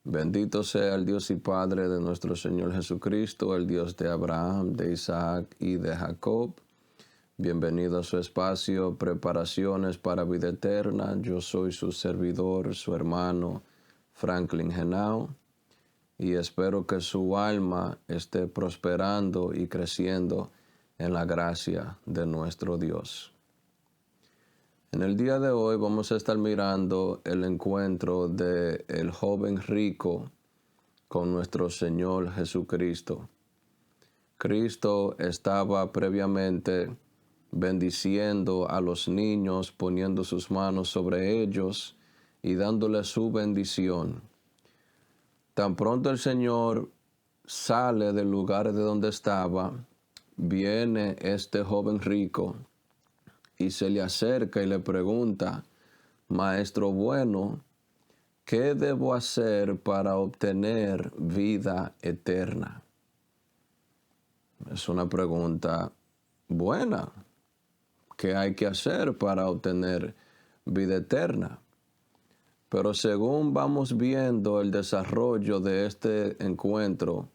Bendito sea el Dios y Padre de nuestro Señor Jesucristo, el Dios de Abraham, de Isaac y de Jacob. Bienvenido a su espacio, Preparaciones para Vida Eterna. Yo soy su servidor, su hermano Franklin Henao, y espero que su alma esté prosperando y creciendo en la gracia de nuestro Dios. En el día de hoy vamos a estar mirando el encuentro de el joven rico con nuestro Señor Jesucristo. Cristo estaba previamente bendiciendo a los niños, poniendo sus manos sobre ellos y dándoles su bendición. Tan pronto el Señor sale del lugar de donde estaba, viene este joven rico y se le acerca y le pregunta: Maestro bueno, ¿qué debo hacer para obtener vida eterna? Es una pregunta buena. ¿Qué hay que hacer para obtener vida eterna? Pero según vamos viendo el desarrollo de este encuentro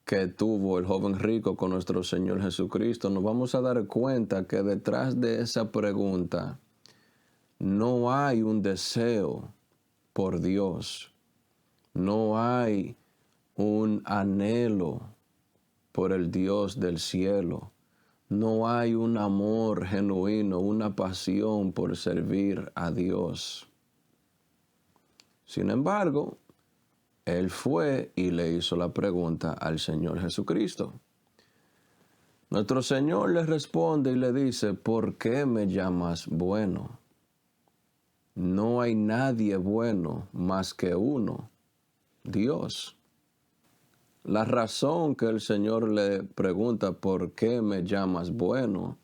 que tuvo el joven rico con nuestro Señor Jesucristo, nos vamos a dar cuenta que detrás de esa pregunta no hay un deseo por Dios, no hay un anhelo por el Dios del cielo, no hay un amor genuino, una pasión por servir a Dios. Sin embargo, él fue y le hizo la pregunta al Señor Jesucristo. Nuestro Señor le responde y le dice: ¿por qué me llamas bueno? No hay nadie bueno más que uno, Dios. La razón que el Señor le pregunta ¿por qué me llamas bueno?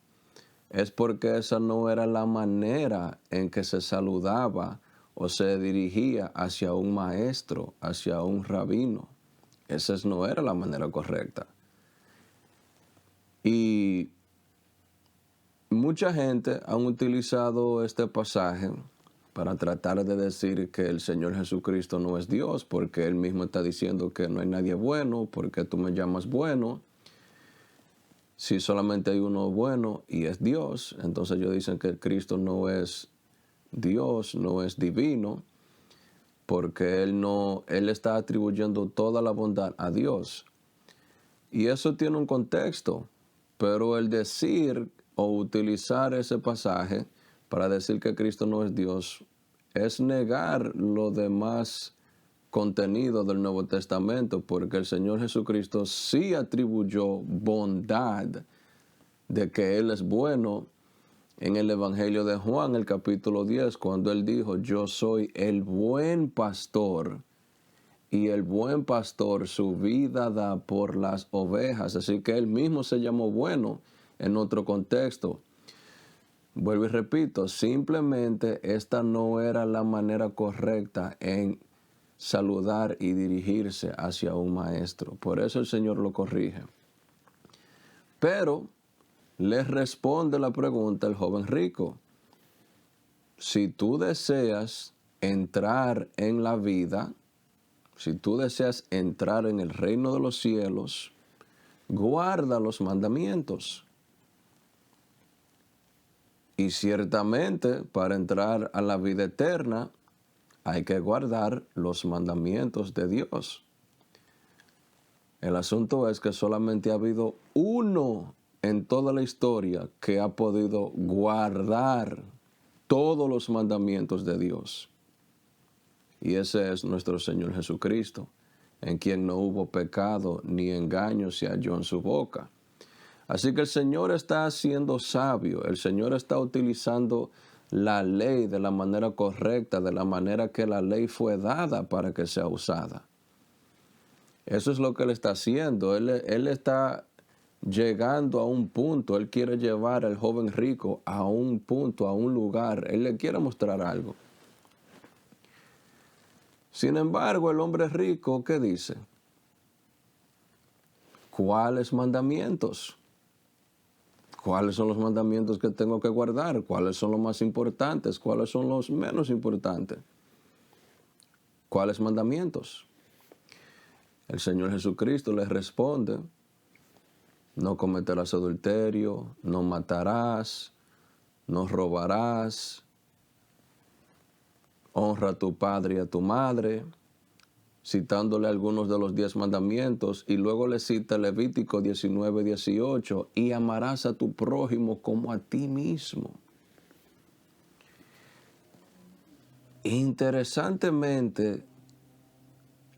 Es porque esa no era la manera en que se saludaba o se dirigía hacia un maestro, hacia un rabino. Esa no era la manera correcta. Y mucha gente ha utilizado este pasaje para tratar de decir que el Señor Jesucristo no es Dios, porque Él mismo está diciendo que no hay nadie bueno, porque tú me llamas bueno. Si solamente hay uno bueno y es Dios, entonces ellos dicen que Cristo no es Dios, no es divino, porque Él está atribuyendo toda la bondad a Dios. Y eso tiene un contexto, pero el decir o utilizar ese pasaje para decir que Cristo no es Dios es negar lo demás contenido del Nuevo Testamento, porque el Señor Jesucristo sí atribuyó bondad de que Él es bueno en el Evangelio de Juan, el capítulo 10, cuando Él dijo: yo soy el buen pastor, y el buen pastor su vida da por las ovejas. Así que Él mismo se llamó bueno en otro contexto. Vuelvo y repito, simplemente esta no era la manera correcta en saludar y dirigirse hacia un maestro. Por eso el Señor lo corrige. Pero le responde la pregunta el joven rico: si tú deseas entrar en la vida, si tú deseas entrar en el reino de los cielos, guarda los mandamientos. Y ciertamente para entrar a la vida eterna hay que guardar los mandamientos de Dios. El asunto es que solamente ha habido uno en toda la historia que ha podido guardar todos los mandamientos de Dios. Y ese es nuestro Señor Jesucristo, en quien no hubo pecado ni engaño se halló en su boca. Así que el Señor está siendo sabio, el Señor está utilizando la ley de la manera correcta, de la manera que la ley fue dada para que sea usada. Eso es lo que Él está haciendo. Él está llegando a un punto. Él quiere llevar al joven rico a un punto, a un lugar. Él le quiere mostrar algo. Sin embargo, el hombre rico, ¿qué dice? ¿Cuáles mandamientos? ¿Cuáles son los mandamientos que tengo que guardar? ¿Cuáles son los más importantes? ¿Cuáles son los menos importantes? ¿cuáles mandamientos? El Señor Jesucristo les responde: no cometerás adulterio, no matarás, no robarás, honra a tu padre y a tu madre, citándole algunos de los 10 mandamientos, y luego le cita Levítico 19:18, y amarás a tu prójimo como a ti mismo. Interesantemente,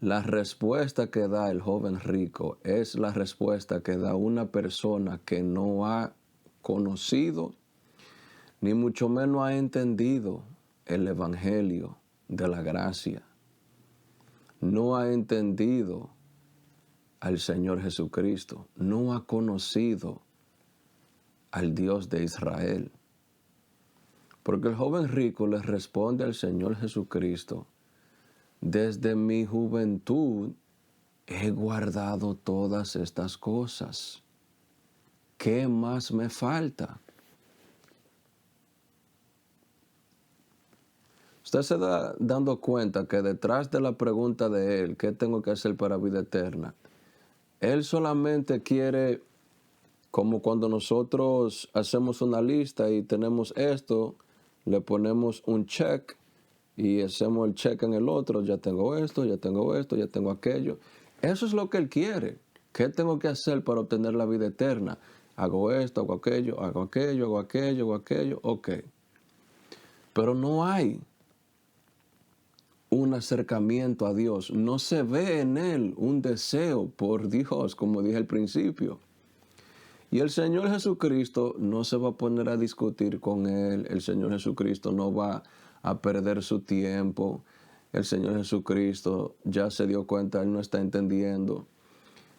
la respuesta que da el joven rico es la respuesta que da una persona que no ha conocido, ni mucho menos ha entendido el Evangelio de la gracia. No ha entendido al Señor Jesucristo, no ha conocido al Dios de Israel. Porque el joven rico le responde al Señor Jesucristo: desde mi juventud he guardado todas estas cosas. ¿Qué más me falta? Usted se da dando cuenta que detrás de la pregunta de él, ¿qué tengo que hacer para vida eterna? Él solamente quiere, como cuando nosotros hacemos una lista y tenemos esto, le ponemos un check y hacemos el check en el otro: ya tengo esto, ya tengo esto, ya tengo aquello. Eso es lo que él quiere. ¿Qué tengo que hacer para obtener la vida eterna? Hago esto, hago aquello, hago aquello, hago aquello, hago aquello. Ok. Pero no hay un acercamiento a Dios. No se ve en él un deseo por Dios, como dije al principio. Y el Señor Jesucristo no se va a poner a discutir con él. El Señor Jesucristo no va a perder su tiempo. El Señor Jesucristo ya se dio cuenta, él no está entendiendo.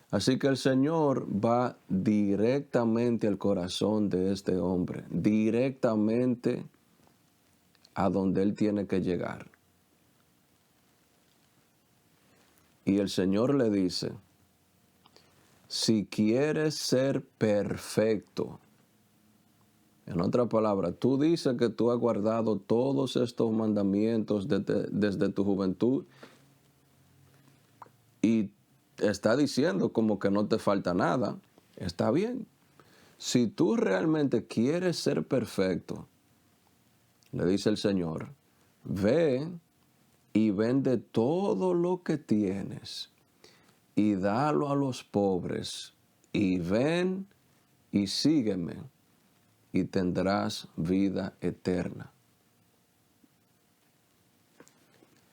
Así que el Señor va directamente al corazón de este hombre, directamente a donde él tiene que llegar. Y el Señor le dice: si quieres ser perfecto, en otra palabra, tú dices que tú has guardado todos estos mandamientos desde tu juventud y está diciendo como que no te falta nada. Está bien. Si tú realmente quieres ser perfecto, le dice el Señor, ve y vende todo lo que tienes y dalo a los pobres, y ven y sígueme, y tendrás vida eterna.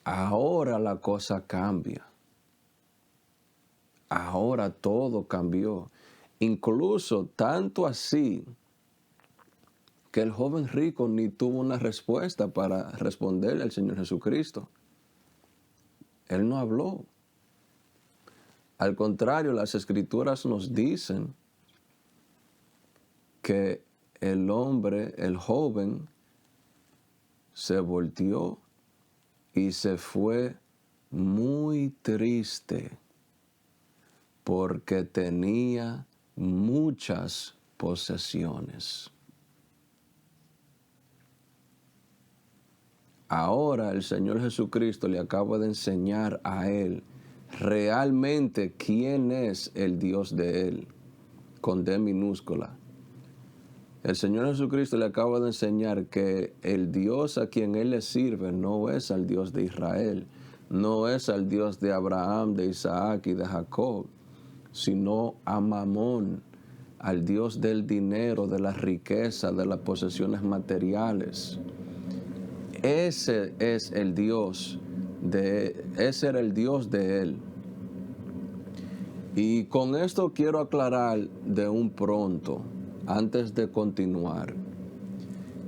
Ahora la cosa cambia. Ahora todo cambió. Incluso tanto así que el joven rico ni tuvo una respuesta para responderle al Señor Jesucristo. Él no habló. Al contrario, las Escrituras nos dicen que el hombre, el joven, se volteó y se fue muy triste porque tenía muchas posesiones. Ahora el Señor Jesucristo le acaba de enseñar a él realmente quién es el Dios de él, con D minúscula. El Señor Jesucristo le acaba de enseñar que el Dios a quien él le sirve no es al Dios de Israel, no es al Dios de Abraham, de Isaac y de Jacob, sino a Mamón, al Dios del dinero, de la riqueza, de las posesiones materiales. Ese es el Dios ese era el Dios de él. Y con esto quiero aclarar de un pronto, antes de continuar,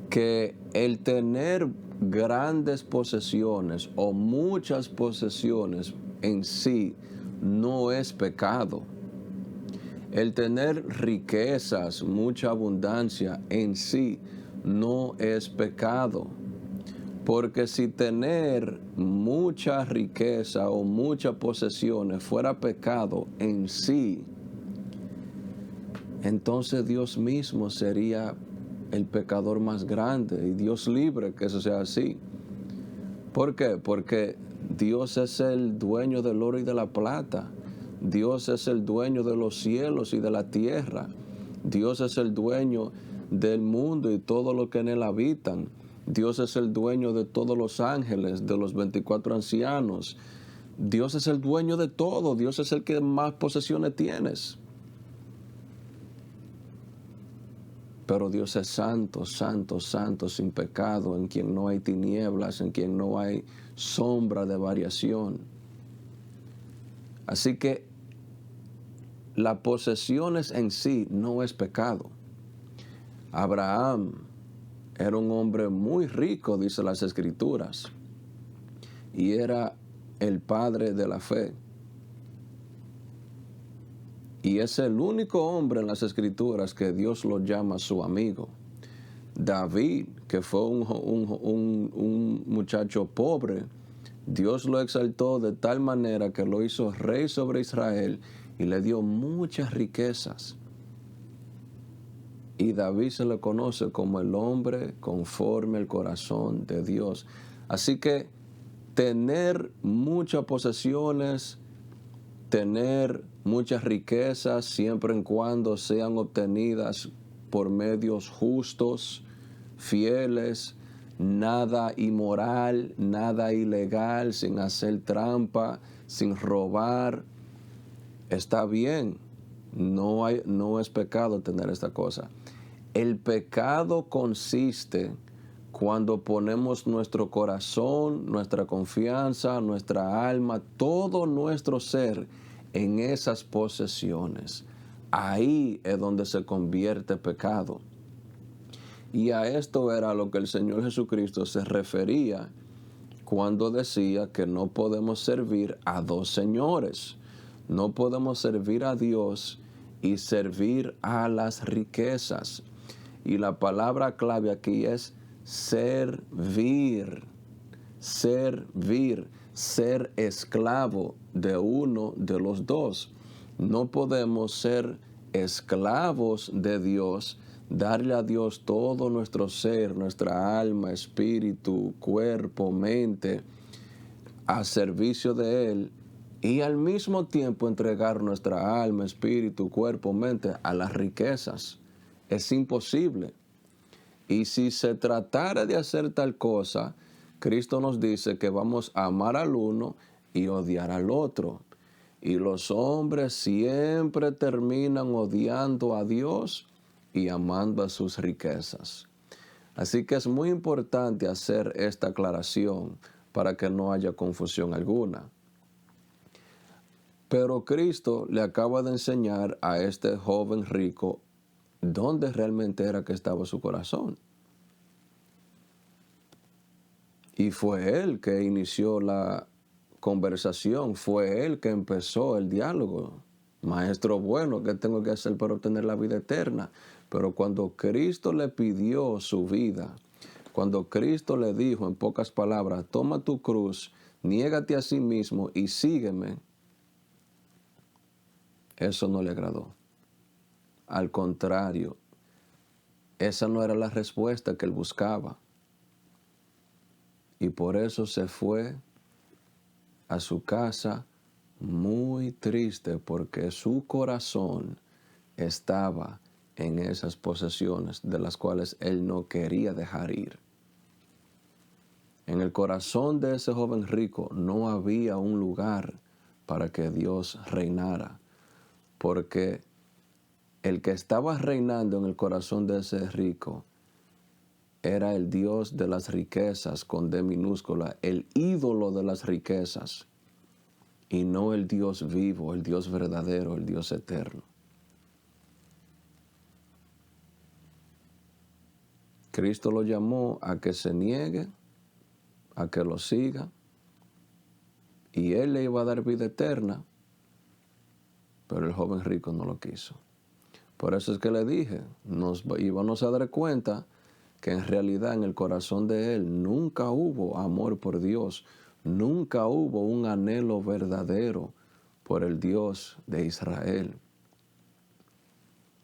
que el tener grandes posesiones o muchas posesiones en sí no es pecado. El tener riquezas, mucha abundancia en sí no es pecado. Porque si tener mucha riqueza o muchas posesiones fuera pecado en sí, entonces Dios mismo sería el pecador más grande, y Dios libre que eso sea así. ¿Por qué? Porque Dios es el dueño del oro y de la plata. Dios es el dueño de los cielos y de la tierra. Dios es el dueño del mundo y todo lo que en él habitan. Dios es el dueño de todos los ángeles, de los 24 ancianos. Dios es el dueño de todo. Dios es el que más posesiones tienes. Pero Dios es santo, santo, santo, sin pecado, en quien no hay tinieblas, en quien no hay sombra de variación. Así que las posesiones en sí no es pecado. Abraham era un hombre muy rico, dice las Escrituras, y era el padre de la fe. Y es el único hombre en las Escrituras que Dios lo llama su amigo. David, que fue un muchacho pobre, Dios lo exaltó de tal manera que lo hizo rey sobre Israel y le dio muchas riquezas. Y David se le conoce como el hombre conforme al corazón de Dios. Así que tener muchas posesiones, tener muchas riquezas, siempre y cuando sean obtenidas por medios justos, fieles, nada inmoral, nada ilegal, sin hacer trampa, sin robar, está bien. No es pecado tener esta cosa. El pecado consiste cuando ponemos nuestro corazón, nuestra confianza, nuestra alma, todo nuestro ser en esas posesiones. Ahí es donde se convierte pecado. Y a esto era a lo que el Señor Jesucristo se refería cuando decía que no podemos servir a dos señores. No podemos servir a Dios y servir a las riquezas. Y la palabra clave aquí es servir. Servir. Ser esclavo de uno de los dos. No podemos ser esclavos de Dios, darle a Dios todo nuestro ser, nuestra alma, espíritu, cuerpo, mente, a servicio de Él, y al mismo tiempo entregar nuestra alma, espíritu, cuerpo, mente a las riquezas. Es imposible. Y si se tratara de hacer tal cosa, Cristo nos dice que vamos a amar al uno y odiar al otro. Y los hombres siempre terminan odiando a Dios y amando a sus riquezas. Así que es muy importante hacer esta aclaración para que no haya confusión alguna. Pero Cristo le acaba de enseñar a este joven rico dónde realmente era que estaba su corazón. Y fue él que inició la conversación, fue él que empezó el diálogo. Maestro bueno, ¿qué tengo que hacer para obtener la vida eterna? Pero cuando Cristo le pidió su vida, cuando Cristo le dijo en pocas palabras, toma tu cruz, niégate a sí mismo y sígueme, eso no le agradó. Al contrario, esa no era la respuesta que él buscaba. Y por eso se fue a su casa muy triste, porque su corazón estaba en esas posesiones de las cuales él no quería dejar ir. En el corazón de ese joven rico no había un lugar para que Dios reinara, porque el que estaba reinando en el corazón de ese rico era el Dios de las riquezas, con D minúscula, el ídolo de las riquezas, y no el Dios vivo, el Dios verdadero, el Dios eterno. Cristo lo llamó a que se niegue, a que lo siga, y Él le iba a dar vida eterna, pero el joven rico no lo quiso. Por eso es que le dije, nos íbamos a dar cuenta que en realidad en el corazón de él nunca hubo amor por Dios, nunca hubo un anhelo verdadero por el Dios de Israel.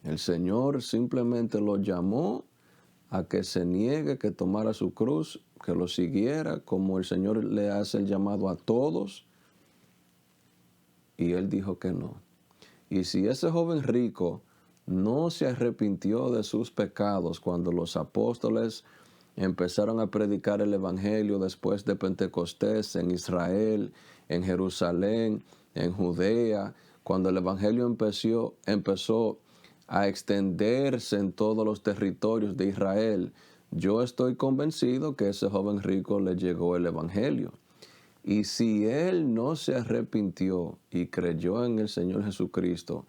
El Señor simplemente lo llamó a que se niegue, que tomara su cruz, que lo siguiera, como el Señor le hace el llamado a todos, y él dijo que no. Y si ese joven rico no se arrepintió de sus pecados cuando los apóstoles empezaron a predicar el Evangelio después de Pentecostés en Israel, en Jerusalén, en Judea, cuando el Evangelio empezó a extenderse en todos los territorios de Israel, yo estoy convencido que a ese joven rico le llegó el Evangelio. Y si él no se arrepintió y creyó en el Señor Jesucristo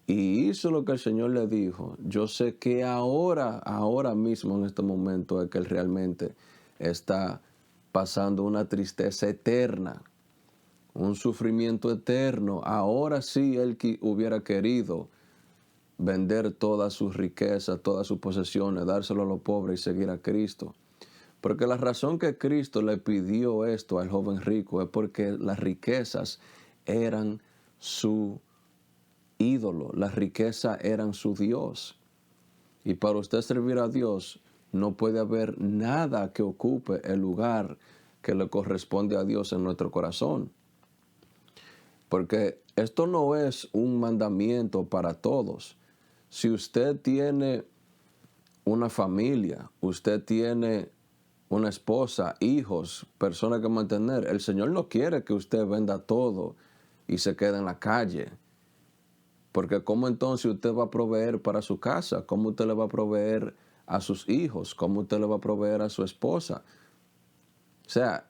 y hizo lo que el Señor le dijo, yo sé que ahora mismo en este momento es que él realmente está pasando una tristeza eterna, un sufrimiento eterno. Ahora sí él hubiera querido vender todas sus riquezas, todas sus posesiones, dárselo a los pobres y seguir a Cristo. Porque la razón que Cristo le pidió esto al joven rico es porque las riquezas eran su ídolo, las riquezas eran su Dios. Y para usted servir a Dios no puede haber nada que ocupe el lugar que le corresponde a Dios en nuestro corazón. Porque esto no es un mandamiento para todos. Si usted tiene una familia, usted tiene una esposa, hijos, personas que mantener, el Señor no quiere que usted venda todo y se quede en la calle. Porque ¿cómo entonces usted va a proveer para su casa? ¿Cómo usted le va a proveer a sus hijos? ¿Cómo usted le va a proveer a su esposa? O sea,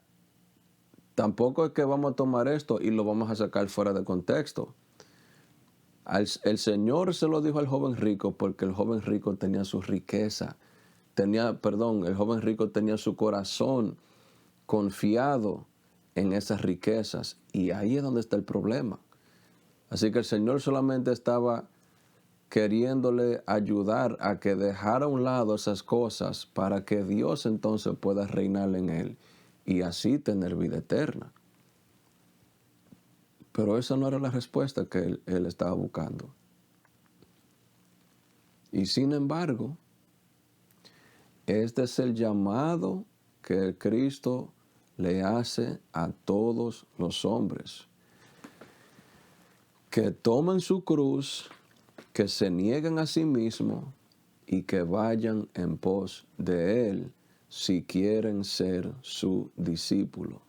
tampoco es que vamos a tomar esto y lo vamos a sacar fuera de contexto. El Señor se lo dijo al joven rico porque el joven rico tenía su riqueza. El joven rico tenía su corazón confiado en esas riquezas. Y ahí es donde está el problema. Así que el Señor solamente estaba queriéndole ayudar a que dejara a un lado esas cosas para que Dios entonces pueda reinar en él y así tener vida eterna. Pero esa no era la respuesta que él estaba buscando. Y sin embargo, este es el llamado que Cristo le hace a todos los hombres. Que tomen su cruz, que se nieguen a sí mismos y que vayan en pos de Él si quieren ser su discípulo.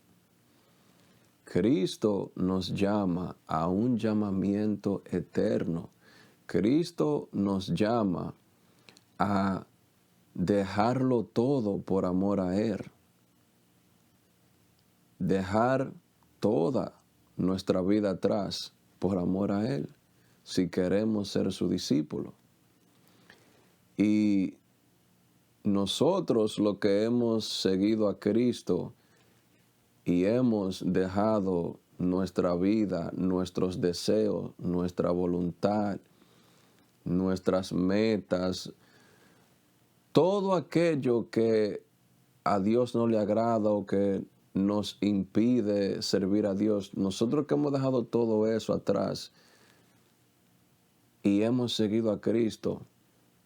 Cristo nos llama a un llamamiento eterno. Cristo nos llama a dejarlo todo por amor a Él. Dejar toda nuestra vida atrás por amor a Él, si queremos ser su discípulo. Y nosotros los que hemos seguido a Cristo y hemos dejado nuestra vida, nuestros deseos, nuestra voluntad, nuestras metas, todo aquello que a Dios no le agrada o que nos impide servir a Dios, nosotros que hemos dejado todo eso atrás y hemos seguido a Cristo,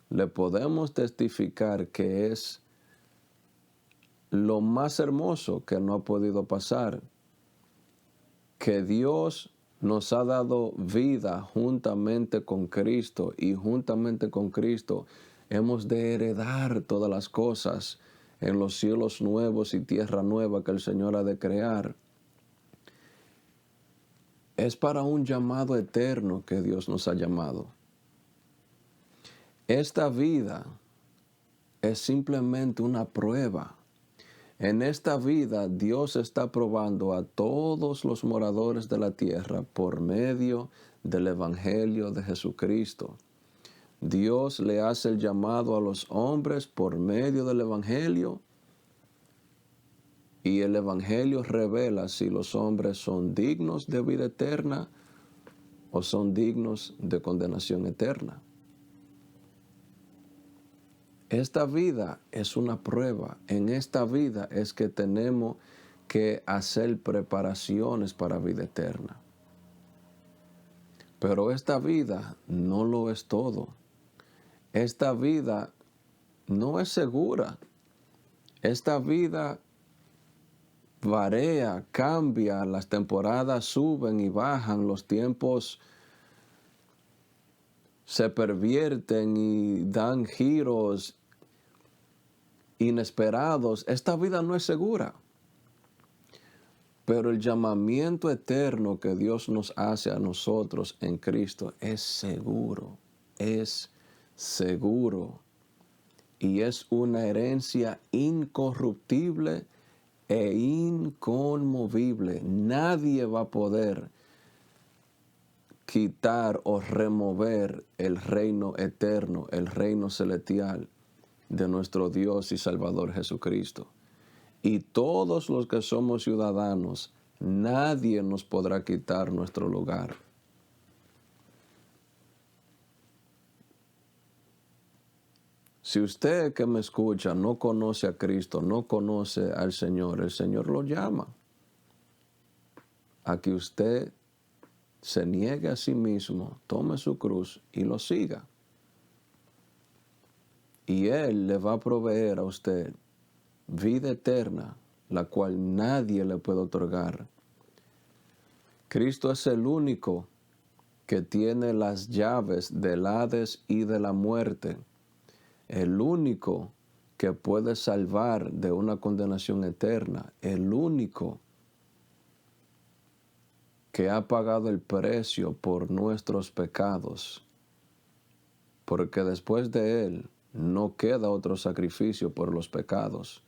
le podemos testificar que es lo más hermoso que no ha podido pasar, que Dios nos ha dado vida juntamente con Cristo y juntamente con Cristo hemos de heredar todas las cosas en los cielos nuevos y tierra nueva que el Señor ha de crear. Es para un llamado eterno que Dios nos ha llamado. Esta vida es simplemente una prueba. En esta vida Dios está probando a todos los moradores de la tierra por medio del Evangelio de Jesucristo. Dios le hace el llamado a los hombres por medio del Evangelio y el Evangelio revela si los hombres son dignos de vida eterna o son dignos de condenación eterna. Esta vida es una prueba. En esta vida es que tenemos que hacer preparaciones para vida eterna. Pero esta vida no lo es todo. Esta vida no es segura. Esta vida varía, cambia, las temporadas suben y bajan, los tiempos se pervierten y dan giros inesperados. Esta vida no es segura, pero el llamamiento eterno que Dios nos hace a nosotros en Cristo es seguro, y es una herencia incorruptible e inconmovible. Nadie va a poder quitar o remover el reino eterno, el reino celestial de nuestro Dios y Salvador Jesucristo. Y todos los que somos ciudadanos, nadie nos podrá quitar nuestro lugar. Si usted que me escucha no conoce a Cristo, no conoce al Señor, el Señor lo llama a que usted se niegue a sí mismo, tome su cruz y lo siga. Y Él le va a proveer a usted vida eterna, la cual nadie le puede otorgar. Cristo es el único que tiene las llaves del Hades y de la muerte, el único que puede salvar de una condenación eterna, el único que ha pagado el precio por nuestros pecados, porque después de Él no queda otro sacrificio por los pecados,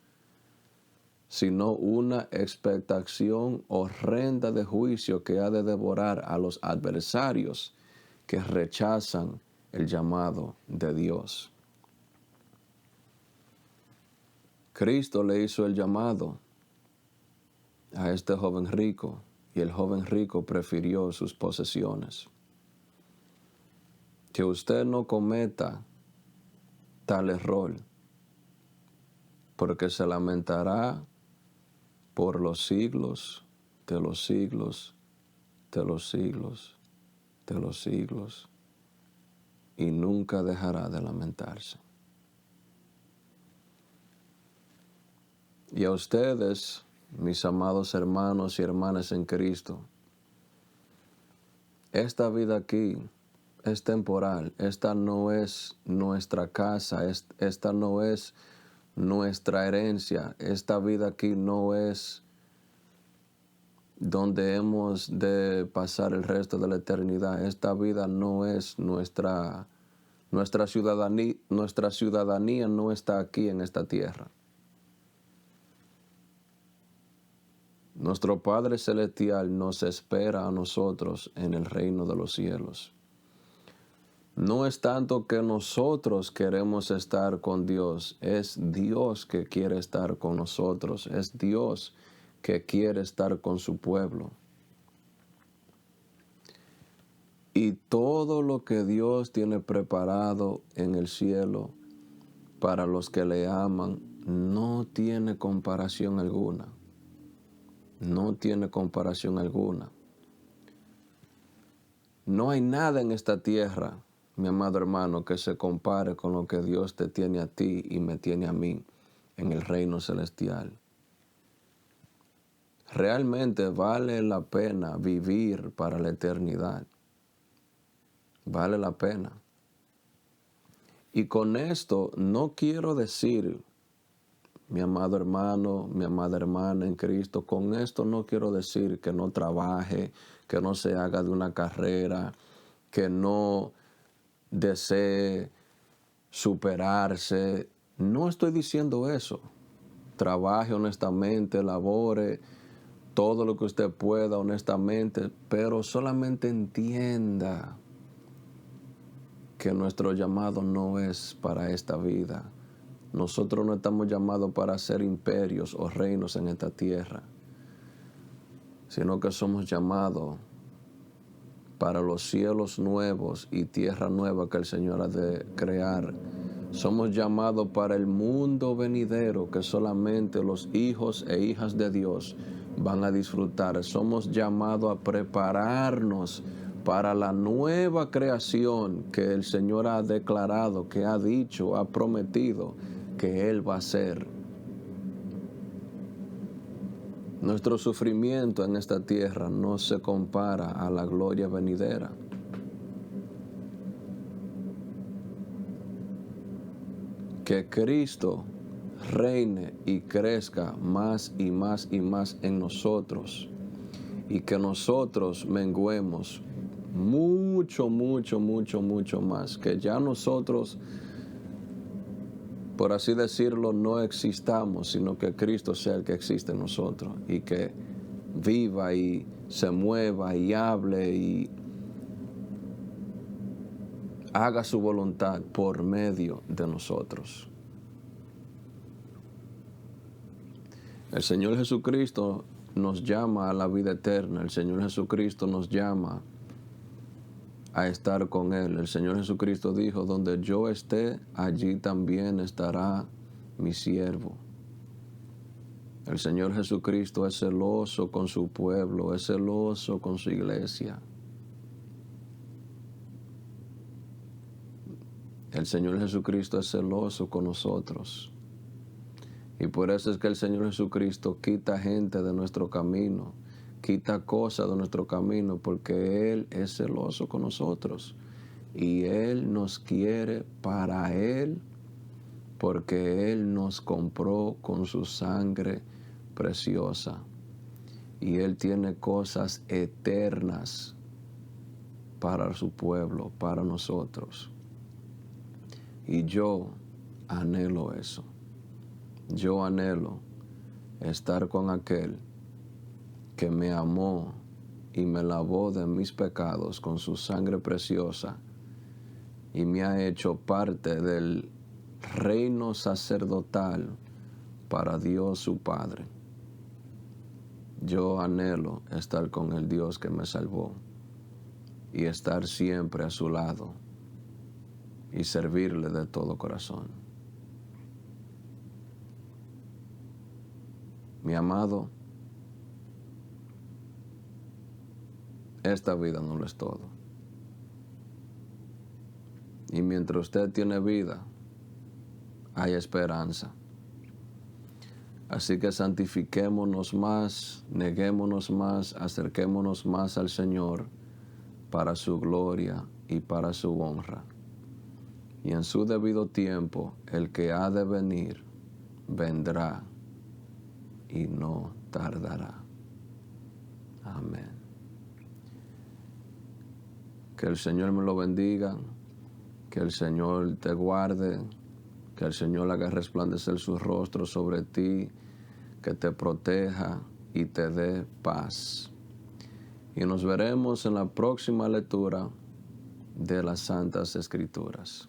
sino una expectación horrenda de juicio que ha de devorar a los adversarios que rechazan el llamado de Dios. Cristo le hizo el llamado a este joven rico y el joven rico prefirió sus posesiones. Que usted no cometa tal error, porque se lamentará por los siglos de los siglos de los siglos de los siglos y nunca dejará de lamentarse. Y a ustedes, mis amados hermanos y hermanas en Cristo, esta vida aquí es temporal, esta no es nuestra casa, esta no es nuestra herencia, esta vida aquí no es donde hemos de pasar el resto de la eternidad, esta vida no es nuestra ciudadanía no está aquí en esta tierra. Nuestro Padre Celestial nos espera a nosotros en el reino de los cielos. No es tanto que nosotros queremos estar con Dios, es Dios que quiere estar con nosotros, es Dios que quiere estar con su pueblo. Y todo lo que Dios tiene preparado en el cielo para los que le aman no tiene comparación alguna. No tiene comparación alguna. No hay nada en esta tierra, mi amado hermano, que se compare con lo que Dios te tiene a ti y me tiene a mí en el reino celestial. Realmente vale la pena vivir para la eternidad. Vale la pena. Y con esto no quiero decir, mi amado hermano, mi amada hermana en Cristo, con esto no quiero decir que no trabaje, que no se haga de una carrera, que no desee superarse. No estoy diciendo eso. Trabaje honestamente, labore todo lo que usted pueda honestamente, pero solamente entienda que nuestro llamado no es para esta vida. Nosotros no estamos llamados para hacer imperios o reinos en esta tierra, sino que somos llamados para los cielos nuevos y tierra nueva que el Señor ha de crear. Somos llamados para el mundo venidero que solamente los hijos e hijas de Dios van a disfrutar. Somos llamados a prepararnos para la nueva creación que el Señor ha declarado, que ha dicho, ha prometido que Él va a hacer. Nuestro sufrimiento en esta tierra no se compara a la gloria venidera. Que Cristo reine y crezca más y más y más en nosotros, y que nosotros menguemos mucho, mucho, mucho, mucho más, que ya nosotros, por así decirlo, no existamos, sino que Cristo sea el que existe en nosotros, y que viva y se mueva y hable y haga su voluntad por medio de nosotros. El Señor Jesucristo nos llama a la vida eterna. El Señor Jesucristo nos llama a estar con Él. El Señor Jesucristo dijo, donde yo esté, allí también estará mi siervo. El Señor Jesucristo es celoso con su pueblo, es celoso con su iglesia. El Señor Jesucristo es celoso con nosotros. Y por eso es que el Señor Jesucristo quita gente de nuestro camino, quita cosas de nuestro camino, porque Él es celoso con nosotros. Y Él nos quiere para Él, porque Él nos compró con su sangre preciosa. Y Él tiene cosas eternas para su pueblo, para nosotros. Y yo anhelo eso. Yo anhelo estar con aquel que me amó y me lavó de mis pecados con su sangre preciosa y me ha hecho parte del reino sacerdotal para Dios su Padre. Yo anhelo estar con el Dios que me salvó y estar siempre a su lado y servirle de todo corazón. Mi amado, esta vida no lo es todo. Y mientras usted tiene vida, hay esperanza. Así que santifiquémonos más, neguémonos más, acerquémonos más al Señor para su gloria y para su honra. Y en su debido tiempo, el que ha de venir, vendrá y no tardará. Amén. Que el Señor me lo bendiga, que el Señor te guarde, que el Señor haga resplandecer su rostro sobre ti, que te proteja y te dé paz. Y nos veremos en la próxima lectura de las Santas Escrituras.